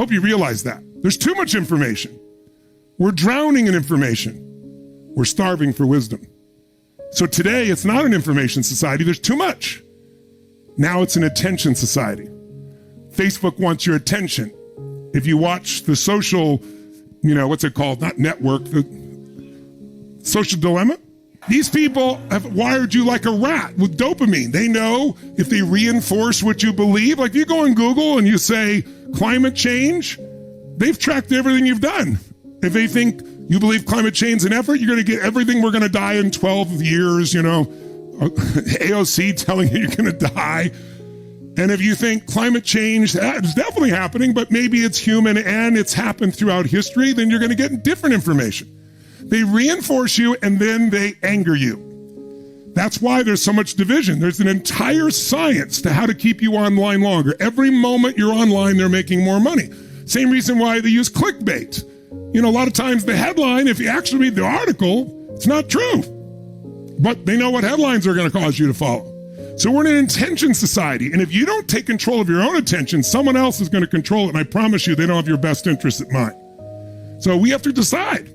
hope you realize that. There's too much information. We're drowning in information. We're starving for wisdom. So today, it's not an information society. There's too much. Now it's an attention society. Facebook wants your attention. If you watch the social, what's it called? Not network, the social dilemma. These people have wired you like a rat with dopamine. They know if they reinforce what you believe, like you go on Google and you say climate change, they've tracked everything you've done. If they think you believe climate change is an effort, you're going to get everything. We're going to die in 12 years, AOC telling you you're going to die. And if you think climate change is definitely happening, but maybe it's human and it's happened throughout history, then you're going to get different information. They reinforce you and then they anger you. That's why there's so much division. There's an entire science to how to keep you online longer. Every moment you're online, they're making more money. Same reason why they use clickbait. A lot of times the headline, if you actually read the article, it's not true. But they know what headlines are going to cause you to follow. So we're in an attention society. And if you don't take control of your own attention, someone else is going to control it. And I promise you, they don't have your best interest at mind. So we have to decide.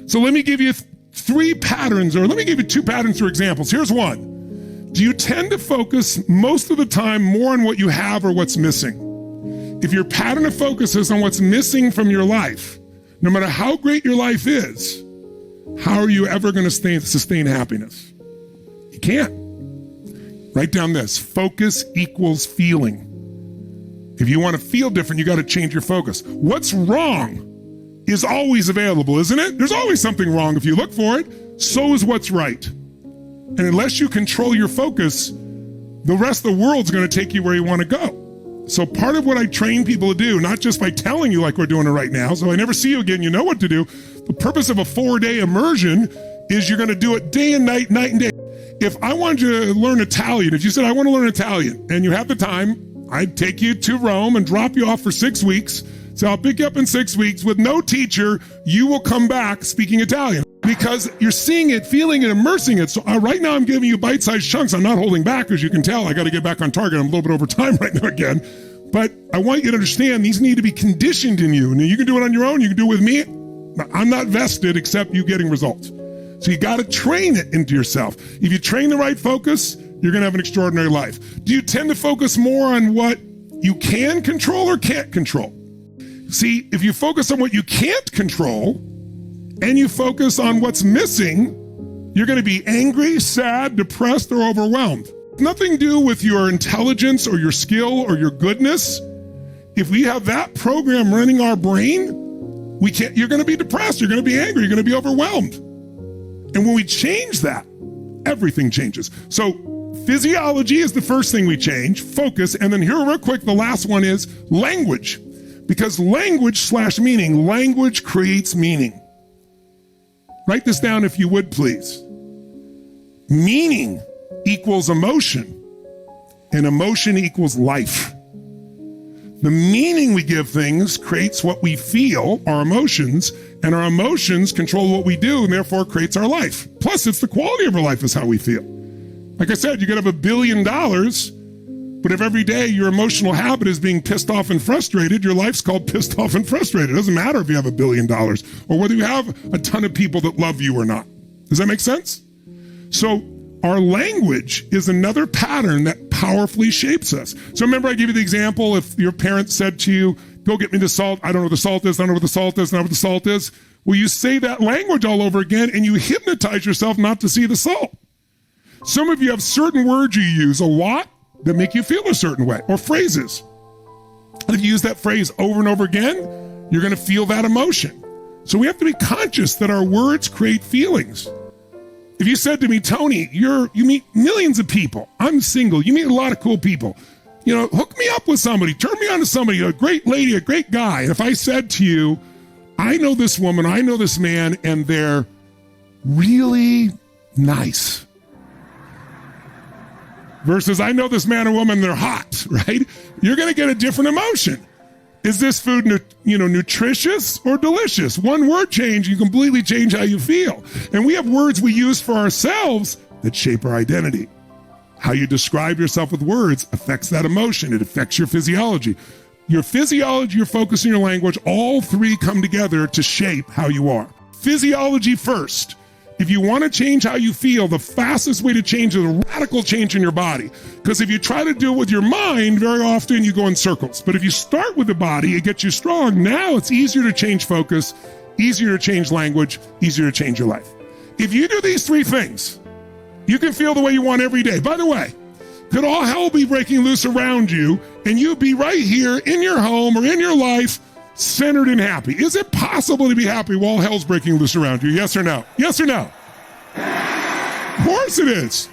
So let me give you 3 patterns, or let me give you 2 patterns or examples. Here's one. Do you tend to focus most of the time more on what you have or what's missing? If your pattern of focus is on what's missing from your life, no matter how great your life is, how are you ever going to sustain happiness? You can't. Write down this. Focus equals feeling. If you want to feel different, you got to change your focus. What's wrong is always available, isn't it? There's always something wrong if you look for it. So is what's right. And unless you control your focus, the rest of the world's going to take you where you want to go. So part of what I train people to do, not just by telling you like we're doing it right now, so I never see you again, you know what to do. The purpose of a 4-day immersion is you're going to do it day and night and day. If I wanted you to learn Italian, if you said, I want to learn Italian, and you have the time, I'd take you to Rome and drop you off for 6 weeks. So I'll pick you up in 6 weeks with no teacher. You will come back speaking Italian because you're seeing it, feeling it, immersing it. So right now I'm giving you bite-sized chunks. I'm not holding back. As you can tell, I got to get back on target. I'm a little bit over time right now again. But I want you to understand these need to be conditioned in you. And you can do it on your own. You can do it with me. I'm not vested except you getting results. So you got to train it into yourself. If you train the right focus, you're going to have an extraordinary life. Do you tend to focus more on what you can control or can't control? See, if you focus on what you can't control and you focus on what's missing, you're going to be angry, sad, depressed, or overwhelmed. Nothing to do with your intelligence or your skill or your goodness. If we have that program running our brain, you're going to be depressed, you're going to be angry, you're going to be overwhelmed. And when we change that, everything changes. So physiology is the first thing we change, focus, and then here real quick, the last one is language. Because language/meaning, language creates meaning. Write this down if you would, please. Meaning equals emotion, and emotion equals life. The meaning we give things creates what we feel, our emotions, and our emotions control what we do and therefore creates our life. Plus, it's the quality of our life is how we feel. Like I said, you could have $1 billion, but if every day your emotional habit is being pissed off and frustrated, your life's called pissed off and frustrated. It doesn't matter if you have $1 billion or whether you have a ton of people that love you or not. Does that make sense? So our language is another pattern that powerfully shapes us. So remember I gave you the example, if your parents said to you, go get me the salt, I don't know what the salt is, I don't know what the salt is, I don't know what the salt is. Well, you say that language all over again and you hypnotize yourself not to see the salt. Some of you have certain words you use a lot that make you feel a certain way, or phrases. And if you use that phrase over and over again, you're going to feel that emotion. So we have to be conscious that our words create feelings. If you said to me, Tony, you meet millions of people. I'm single. You meet a lot of cool people. Hook me up with somebody. Turn me on to somebody, a great lady, a great guy. And if I said to you, I know this woman, I know this man, and they're really nice. Versus I know this man or woman, they're hot, right? You're going to get a different emotion. Is this food, nutritious or delicious? One word change, you completely change how you feel. And we have words we use for ourselves that shape our identity. How you describe yourself with words affects that emotion. It affects your physiology. Your physiology, your focus, and your language, all three come together to shape how you are. Physiology first. If you want to change how you feel, the fastest way to change is a radical change in your body. Because if you try to do it with your mind, very often you go in circles. But if you start with the body, it gets you strong. Now it's easier to change focus, easier to change language, easier to change your life. If you do these three things, you can feel the way you want every day. By the way, could all hell be breaking loose around you and you be right here in your home or in your life, centered and happy? Is it possible to be happy while hell's breaking loose around you? Yes or no? Yes or no? Of course it is.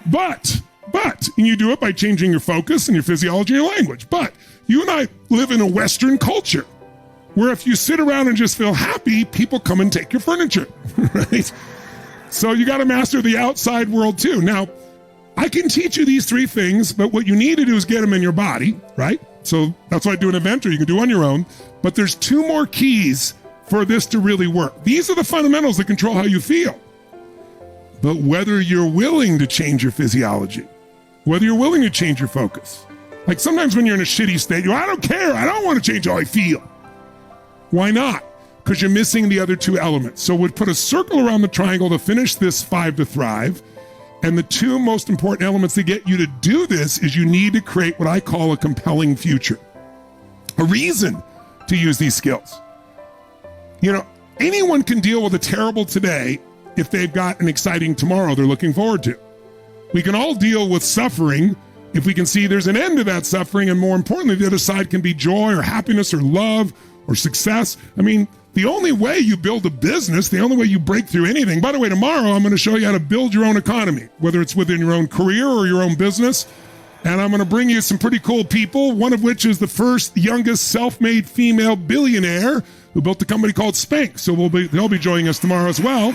But, and you do it by changing your focus and your physiology and your language. But you and I live in a Western culture where if you sit around and just feel happy, people come and take your furniture, right? So you got to master the outside world too. Now, I can teach you these three things, but what you need to do is get them in your body, right? So that's why I do an event, or you can do on your own. But there's two more keys for this to really work. These are the fundamentals that control how you feel. But whether you're willing to change your physiology, whether you're willing to change your focus. Like sometimes when you're in a shitty state, I don't care. I don't want to change how I feel. Why not? Because you're missing the other two elements. So we'd put a circle around the triangle to finish this 5 to thrive. And the two most important elements to get you to do this is you need to create what I call a compelling future. A reason to use these skills. You know, anyone can deal with a terrible today if they've got an exciting tomorrow they're looking forward to. We can all deal with suffering if we can see there's an end to that suffering, and more importantly, the other side can be joy or happiness or love or success. I mean, the only way you build a business, the only way you break through anything, by the way, tomorrow I'm going to show you how to build your own economy, whether it's within your own career or your own business. And I'm going to bring you some pretty cool people, one of which is the first youngest self-made female billionaire who built a company called Spanx. So they'll be joining us tomorrow as well.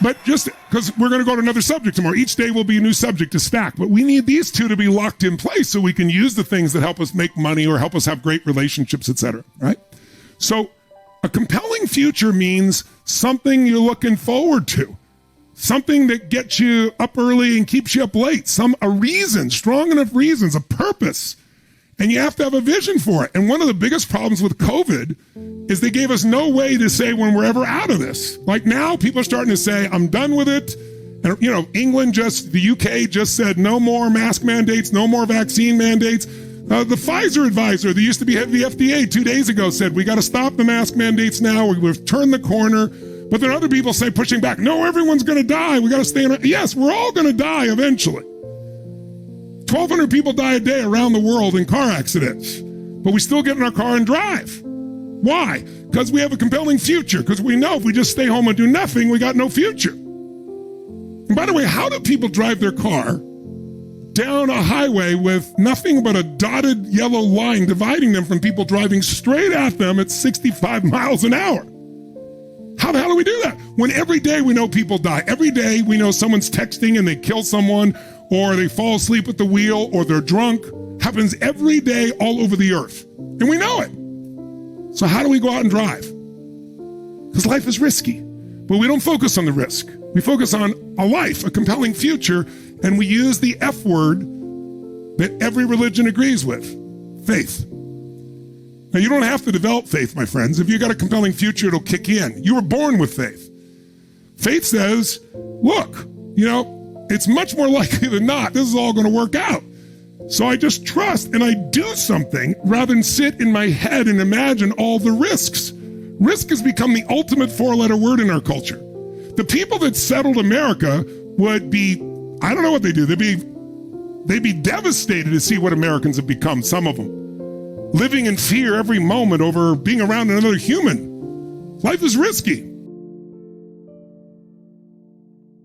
But just because we're going to go to another subject tomorrow, each day will be a new subject to stack. But we need these two to be locked in place so we can use the things that help us make money or help us have great relationships, etc. Right? So a compelling future means something you're looking forward to, something that gets you up early and keeps you up late, a reason, strong enough reasons, a purpose. And you have to have a vision for it. And one of the biggest problems with COVID is they gave us no way to say when we're ever out of this. Like now people are starting to say, I'm done with it. And the UK just said no more mask mandates, no more vaccine mandates. The Pfizer advisor that used to be head of the FDA 2 days ago said, we got to stop the mask mandates now. We've turned the corner. But then other people say, pushing back, no, everyone's going to die. We got to stay in. Yes, we're all going to die eventually. 1,200 people die a day around the world in car accidents. But we still get in our car and drive. Why? Because we have a compelling future. Because we know if we just stay home and do nothing, we got no future. And by the way, how do people drive their car down a highway with nothing but a dotted yellow line dividing them from people driving straight at them at 65 miles an hour? How the hell do we do that? When every day we know people die. Every day we know someone's texting and they kill someone, or they fall asleep at the wheel, or they're drunk. Happens every day all over the earth. And we know it. So how do we go out and drive? Because life is risky. But we don't focus on the risk. We focus on a life, a compelling future, and we use the F word that every religion agrees with, faith. Now, you don't have to develop faith, my friends. If you got a compelling future, it'll kick in. You were born with faith. Faith says, look, it's much more likely than not, this is all going to work out. So I just trust and I do something rather than sit in my head and imagine all the risks. Risk has become the ultimate 4-letter word in our culture. The people that settled America would be, I don't know what they do. They'd be devastated to see what Americans have become, some of them. Living in fear every moment over being around another human. Life is risky.